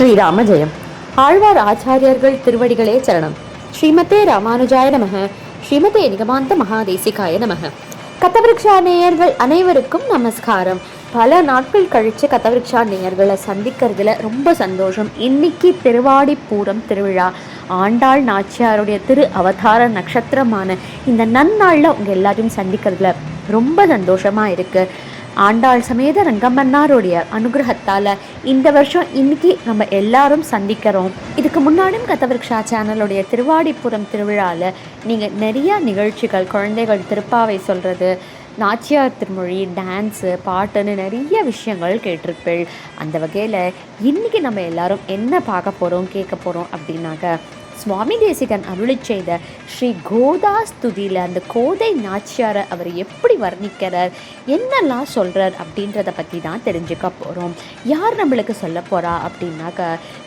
ஸ்ரீராம ஜெயம். ஆழ்வார் ஆச்சாரியர்கள் திருவடிகளே சரணம். ஸ்ரீமதே ராமானுஜாய நமக. ஸ்ரீமதே நிகமாந்த மகாதேசிகாய நமக. கதவிருக்ஷா நேயர்கள் அனைவருக்கும் நமஸ்காரம். பல நாட்கள் கழித்து கதவிருக்ஷா நேயர்களை சந்திக்கிறதுல ரொம்ப சந்தோஷம். இன்னைக்கு திருவாடிப்பூரம் திருவிழா. ஆண்டாள் நாச்சியாருடைய திரு அவதார நட்சத்திரமான இந்த நன்னாளில் உங்கள் எல்லாத்தையும் சந்திக்கிறதுல ரொம்ப சந்தோஷமாக இருக்குது. ஆண்டாள் சமேத ரங்கம்மன்னாருடைய அனுகிரகத்தால் இந்த வருஷம் இன்னைக்கு நம்ம எல்லாரும் சந்திக்கிறோம். இதுக்கு முன்னாடியும் கதவிருக்ஷா சேனலுடைய திருவாடிப்புறம் திருவிழாவில் நீங்கள் நிறையா நிகழ்ச்சிகள், குழந்தைகள் திருப்பாவை சொல்கிறது, நாச்சியார் திருமொழி, டான்ஸு, பாட்டுன்னு நிறைய விஷயங்கள் கேட்டிருப்பேள். அந்த வகையில் இன்றைக்கி நம்ம எல்லாரும் என்ன பார்க்க போகிறோம், கேட்க போகிறோம் அப்படின்னாக்க, சுவாமி தேசிகன் அருளி செய்த ஸ்ரீ கோதாஸ்துதியில் அந்த கோதை நாச்சியாரை அவர் எப்படி வர்ணிக்கிறார், என்னெல்லாம் சொல்கிறார் அப்படின்றத பற்றி தான் தெரிஞ்சுக்க போகிறோம். யார் நம்மளுக்கு சொல்ல போகிறா அப்படின்னாக்க,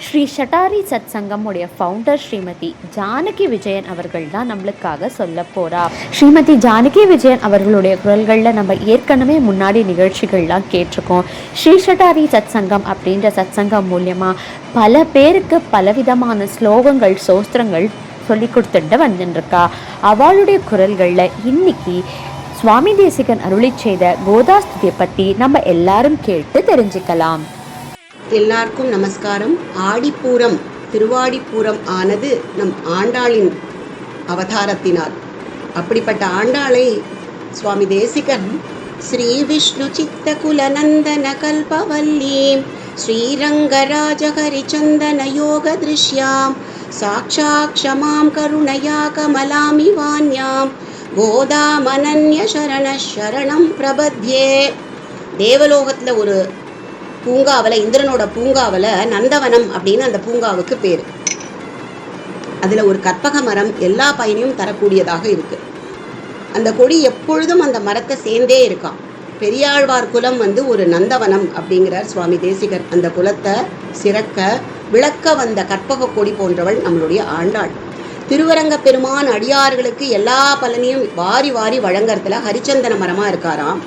ஸ்ரீ ஷட்டாரி சத் சங்கமுடைய ஃபவுண்டர் ஸ்ரீமதி ஜானகி விஜயன் அவர்கள் தான் நம்மளுக்காக சொல்ல போகிறா. ஸ்ரீமதி ஜானகி விஜயன் அவர்களுடைய குரல்களில் நம்ம ஏற்கனவே முன்னாடி நிகழ்ச்சிகள்லாம் கேட்டிருக்கோம். ஸ்ரீ ஷட்டாரி சத் சங்கம் அப்படின்ற சத் சங்கம் மூலியமாக பல பேருக்கு பலவிதமான ஸ்லோகங்கள், சோஸ்திரங்கள் சொல்லி கொடுத்துட்டு வந்துட்டுருக்கா. அவளுடைய குரல்களில் இன்னைக்கு சுவாமி தேசிகன் அருளி செய்த கோதாஸ்துதியை பற்றி நம்ம எல்லாரும் கேட்டு தெரிஞ்சுக்கலாம். எல்லாருக்கும் நமஸ்காரம். ஆடிப்பூரம், திருவாடிப்பூரம் ஆனது நம் ஆண்டாளின் அவதாரத்தினால். அப்படிப்பட்ட ஆண்டாளை சுவாமி தேசிகன் ஸ்ரீ விஷ்ணு சித்த குலநந்தன கல்பவல்லீம் ஸ்ரீரங்கராஜஹரிச்சந்தன யோக திருஷ்யாம் சாட்சாக்ஷமாம் கருணயா கமலாமிவான்யாம் கோதாமனன்ய சரண சரணம் பிரபத்யே. தேவலோகத்தில் ஒரு பூங்காவில், இந்திரனோட பூங்காவில் நந்தவனம் அப்படின்னு அந்த பூங்காவுக்கு பேர். அதில் ஒரு கற்பக மரம் எல்லா பயனையும் தரக்கூடியதாக இருக்குது. அந்த கொடி எப்பொழுதும் அந்த மரத்தை சேர்ந்தே இருக்கான். பெரியாழ்வார் குலம் ஒரு நந்தவனம் அப்படிங்கிறார் சுவாமி தேசிகர். அந்த குலத்தை சிறக்க விளக்க வந்த கற்பக கொடி போன்றவள் நம்மளுடைய ஆண்டாள். திருவரங்க பெருமான் அடியார்களுக்கு எல்லா பலனையும் வாரி வாரி வழங்கறதுல ஹரிச்சந்தன மரமாக இருக்காராம்.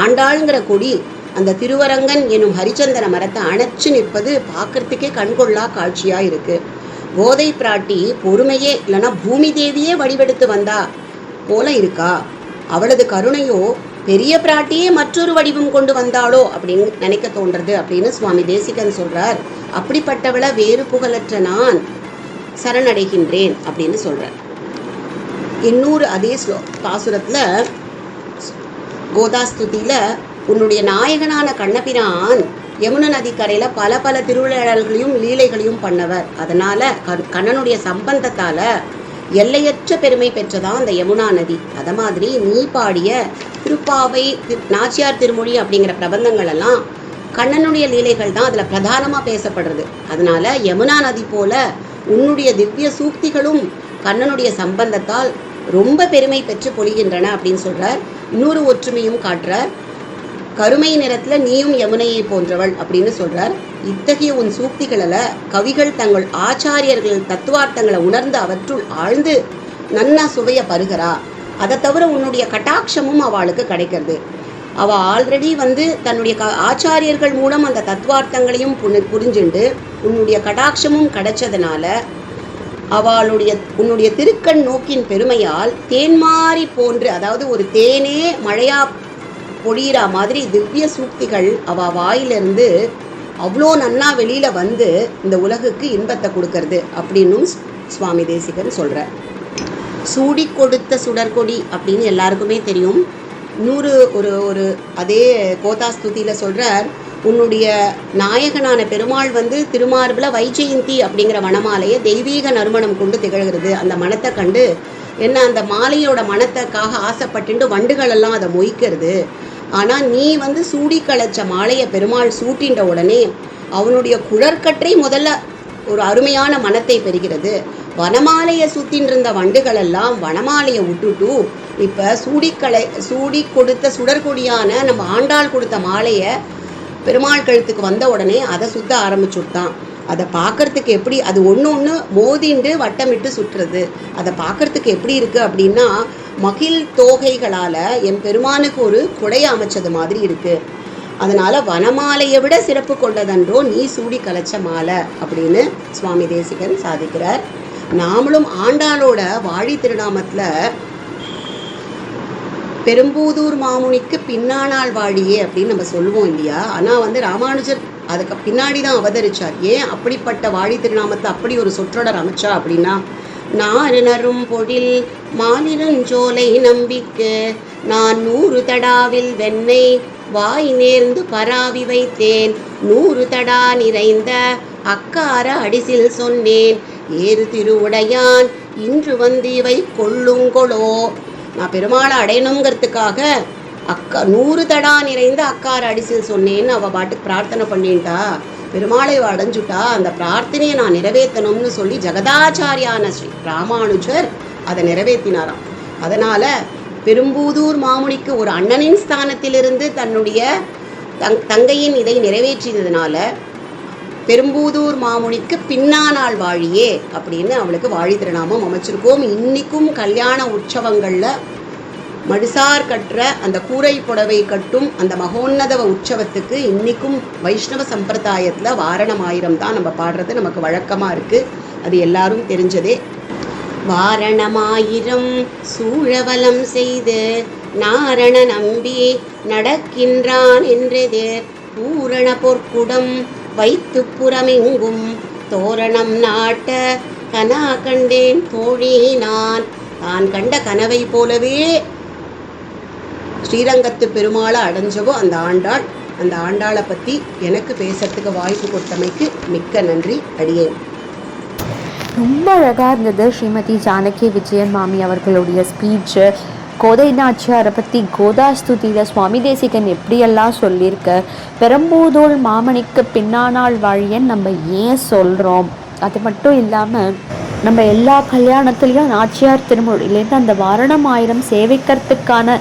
ஆண்டாளுங்கிற கொடி அந்த திருவரங்கன் எனும் ஹரிச்சந்தன மரத்தை அணைச்சு நிற்பது பார்க்கறதுக்கே கண்கொள்ளா காட்சியாக இருக்குது. கோதை பிராட்டி பொறுமையே இல்லைன்னா பூமி தேவியே வடிவெடுத்து வந்தா போல இருக்கா. அவளது கருணையோ பெரிய பிராட்டியே மற்றொரு வடிவம் கொண்டு வந்தாளோ அப்படின்னு நினைக்க தோன்றது அப்படின்னு சுவாமி தேசிகன் சொல்றார். அப்படிப்பட்டவளை வேறு புகழற்ற நான் சரணடைகின்றேன் அப்படின்னு சொல்றார். இன்னொரு அதே பாசுரத்துல கோதாஸ்துதியில, உன்னுடைய நாயகனான கண்ணபிரான் யமுன நதி கரையில பல பல திருவிளையாடல்களையும் லீலைகளையும் பண்ணவர். அதனால கண்ணனுடைய சம்பந்தத்தால எல்லையற்ற பெருமை பெற்றதான் அந்த யமுனா நதி. அத மாதிரி நீ பாடிய திருப்பாவை, நாச்சியார் திருமொழி அப்படிங்கிற பிரபந்தங்கள் எல்லாம் கண்ணனுடைய லீலைகள் தான் அதில் பிரதானமாக பேசப்படுறது. அதனால யமுனா நதி போல உன்னுடைய திவ்ய சூக்திகளும் கண்ணனுடைய சம்பந்தத்தால் ரொம்ப பெருமை பெற்று பொழிகின்றன அப்படின்னு சொல்றார். இன்னொரு ஒற்றுமையும் காட்டுறார். கருமை நிறத்தில் நீயும் யமுனையை போன்றவள் அப்படின்னு சொல்றார். இத்தகைய உன் சூக்திகளில் கவிகள் தங்கள் ஆச்சாரியர்கள் தத்துவார்த்தங்களை உணர்ந்து அவற்றுள் ஆழ்ந்து நன்னா சுவைய பருகிறா. அதை தவிர உன்னுடைய கட்டாட்சமும் அவளுக்கு கிடைக்கிறது. அவள் ஆல்ரெடி தன்னுடைய ஆச்சாரியர்கள் மூலம் அந்த தத்துவார்த்தங்களையும் புரிஞ்சுண்டு உன்னுடைய கட்டாட்சமும் கிடைச்சதுனால உன்னுடைய திருக்கண் நோக்கின் பெருமையால் தேன்மாரி போன்று, அதாவது ஒரு தேனே மழையா பொழியிற மாதிரி திவ்ய சூக்திகள் அவள் வாயிலிருந்து அவ்வளோ நன்னா வெளியில் இந்த உலகுக்கு இன்பத்தை கொடுக்கறது அப்படின்னும் சுவாமி தேசிகன் சொல்கிறார். சூடி கொடுத்த சுடற்கொடி அப்படின்னு எல்லாருக்குமே தெரியும். இன்னொரு ஒரு அதே கோதாஸ்துதியில் சொல்கிறார், உன்னுடைய நாயகனான பெருமாள் திருமார்பில் வைஜெயந்தி அப்படிங்கிற வனமாலையை தெய்வீக நறுமணம் கொண்டு திகழ்கிறது. அந்த மனத்தை கண்டு அந்த மாலையோட மனத்துக்காக ஆசைப்பட்டு வண்டுகளெல்லாம் அதை மொய்க்கிறது. ஆனால் நீ சூடி களைச்ச மாலையை பெருமாள் சூட்டின்ற உடனே அவனுடைய குழற்கற்றை முதல்ல ஒரு அருமையான மனத்தை பெறுகிறது. வனமாலையை சுத்தின்னு இருந்த வண்டுகளெல்லாம் வனமாலையை விட்டுட்டு இப்போ சூடி கொடுத்த சுடற்கொடியான நம்ம ஆண்டாள் கொடுத்த மாலையை பெருமாள் கழுத்துக்கு வந்த உடனே அதை சுத்த ஆரம்பிச்சுட்டான். அதை பார்க்கறதுக்கு எப்படி, அது ஒன்று மோதிண்டு வட்டமிட்டு சுற்றுறது. அதை பார்க்கறதுக்கு எப்படி இருக்குது அப்படின்னா, மகிழ் தோகைகளால் என் பெருமானுக்கு ஒரு குடையை அமைச்சது மாதிரி இருக்குது. அதனால வனமாலையை விட சிறப்பு கொண்டதன்றோ நீ சூடி கலைச்ச மாலை அப்படின்னு சுவாமி தேசிகன் சாதிக்கிறார். நாமளும் ஆண்டாளோட வாழி திருநாமத்துல பெரும்பூதூர் மாமுனிக்கு பின்னானாள் வாழியே அப்படின்னு நம்ம சொல்லுவோம் இல்லையா? ஆனால் ராமானுஜர் அதுக்கு பின்னாடி தான் அவதரிச்சார். ஏன் அப்படிப்பட்ட வாழி திருநாமத்தை அப்படி ஒரு சொற்றொடர் அமைச்சா அப்படின்னா, நாறு நரும் பொழில் மாலிருஞ்சோலை நம்பிக்கு நான் 100 தடாவில் வெண்ணெய் வாய் நேர்ந்து பராவி வைத்தேன் 100 தடா நிறைந்த அக்கார அடிசில் சொன்னேன் ஏறு திருவுடையான் இன்று வந்து இவை கொள்ளுங்கொளோ. நான் பெருமாளை அடையணுங்கிறதுக்காக 100 தடா நிறைந்த அக்கார அடிசில் சொன்னேன்னு அவள் பாட்டுக்கு பிரார்த்தனை பண்ணிட்டா. பெருமாளை அடைஞ்சுட்டா, அந்த பிரார்த்தனையை நான் நிறைவேற்றணும்னு சொல்லி ஜெகதாச்சாரியான ஸ்ரீ ராமானுஜர் அதை நிறைவேற்றினாராம். அதனால பெரும்பூதூர் மாமுனிக்கு ஒரு அண்ணனின் ஸ்தானத்திலிருந்து தன்னுடைய தங்கையின் இதை நிறைவேற்றியதுனால பெரும்பூதூர் மாமுனிக்கு பின்னானாள் வாழியே அப்படின்னு அவளுக்கு வாழி திருநாமம் அமைச்சிருக்கோம். இன்னைக்கும் கல்யாண உற்சவங்களில் மடிசார் கட்டுற அந்த கூரை புடவை கட்டும் அந்த மகோன்னத உற்சவத்துக்கு இன்னைக்கும் வைஷ்ணவ சம்பிரதாயத்தில் வாரணமாயிரம் தான் நம்ம பாடுறது நமக்கு வழக்கமாக இருக்குது. அது எல்லாரும் தெரிஞ்சதே. வாரணமாயிரம் சூழவலம் செய்து நாரண நம்பி நடக்கின்றான் என்றது பூரண பொற்குடம் வைத்து புறமெங்கும் தோரணம் நாட்ட கனா கண்டேன் தோழி நான். தான் கண்ட கனவை போலவே ஸ்ரீரங்கத்து பெருமாளை அடைஞ்சவோ அந்த ஆண்டாள். அந்த ஆண்டாளை பற்றி எனக்கு பேசுறதுக்கு வாய்ப்பு கொடுத்தமைக்கு மிக்க நன்றி. அடியேன். ரொம்ப அழகாக இருந்தது ஸ்ரீமதி ஜானகி விஜயன் மாமி அவர்களுடைய ஸ்பீச்சு. கோதை நாச்சியாரை பற்றி கோதாஸ்துதியில் சுவாமி தேசிகன் எப்படியெல்லாம் சொல்லியிருக்க, பெரும்பூதூர் மாமணிக்கு பின்னானாள் வாழியன் நம்ம ஏன் சொல்கிறோம், அது மட்டும் இல்லாமல் நம்ம எல்லா கல்யாணத்துலேயும் நாச்சியார் திருமொழியிலேருந்து அந்த வாரணமாயிரம் சேவிக்கிறதுக்கான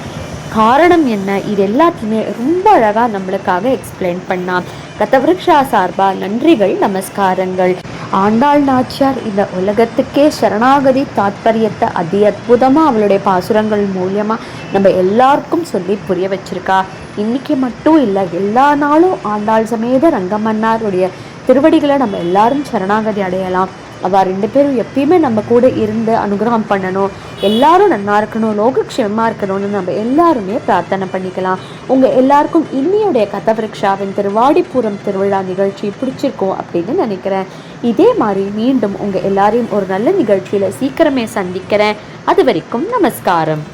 காரணம் என்ன, இது எல்லாத்தையுமே ரொம்ப அழகாக நம்மளுக்காக எக்ஸ்பிளைன் பண்ணான். கதவிருக்ஷா சார்பாக நன்றிகள், நமஸ்காரங்கள். ஆண்டாள் நாச்சியார் இந்த உலகத்துக்கே சரணாகதி தாத்பரியத்தை அதி அற்புதமாக அவளுடைய பாசுரங்கள் மூலியமாக நம்ம எல்லாருக்கும் சொல்லி புரிய வச்சிருக்கா. இன்னைக்கு மட்டும் இல்லை, எல்லா நாளும் ஆண்டாள் சமேத ரங்கமன்னாருடைய திருவடிகளை நம்ம எல்லாரும் சரணாகதி அடையலாம். அவள் 2 பேரும் எப்பயுமே நம்ம கூட இருந்து அனுகிரகம் பண்ணணும், எல்லாரும் நல்லா இருக்கணும், லோகக்ஷேமமாக இருக்கணும்னு நம்ம எல்லாருமே பிரார்த்தனை பண்ணிக்கலாம். உங்கள் எல்லாருக்கும் இன்னியுடைய கதவிருக்ஷாவின் திருவாடிப்பூரம் திருவிழா நிகழ்ச்சி பிடிச்சிருக்கோம் அப்படின்னு நினைக்கிறேன். இதே மாதிரி மீண்டும் உங்கள் எல்லாரையும் ஒரு நல்ல நிகழ்ச்சியில் சீக்கிரமே சந்திக்கிறேன். அது வரைக்கும் நமஸ்காரம்.